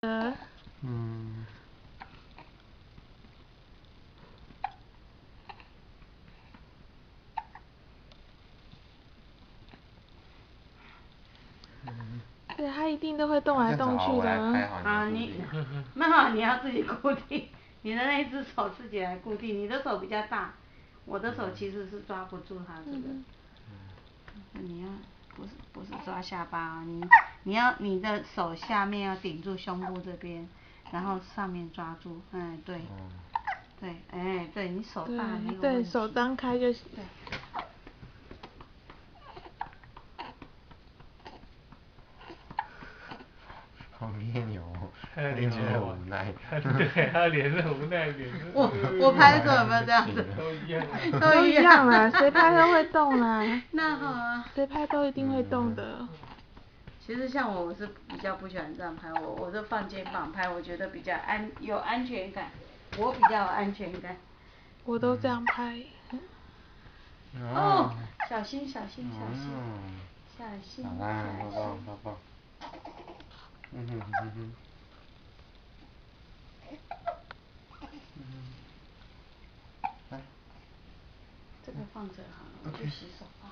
嗯。对，它一定都会动来动去的。啊，没有，你要自己固定，你的那一只手自己来固定，你的手比较大，我的手其实是抓不住它这个。你要不是抓下巴啊，你要你的手下面要顶住胸部这边，然后上面抓住，对，对，对你手大没有问题。对，手张开就行。对。好别扭哦，他一定觉得很无奈。对，他脸是很无奈的脸。我拍的时候有没有这样子？都一样。都一样啦，谁拍都会动啦。那好啊。谁拍都一定会动的。其实像我是比较不喜欢这样拍，我是放肩膀拍，我觉得比较有安全感，我比较有安全感。我都这样拍。哦，小心小心小心。小心。好啦，抱抱抱抱。这个放着好了，我去洗手吧。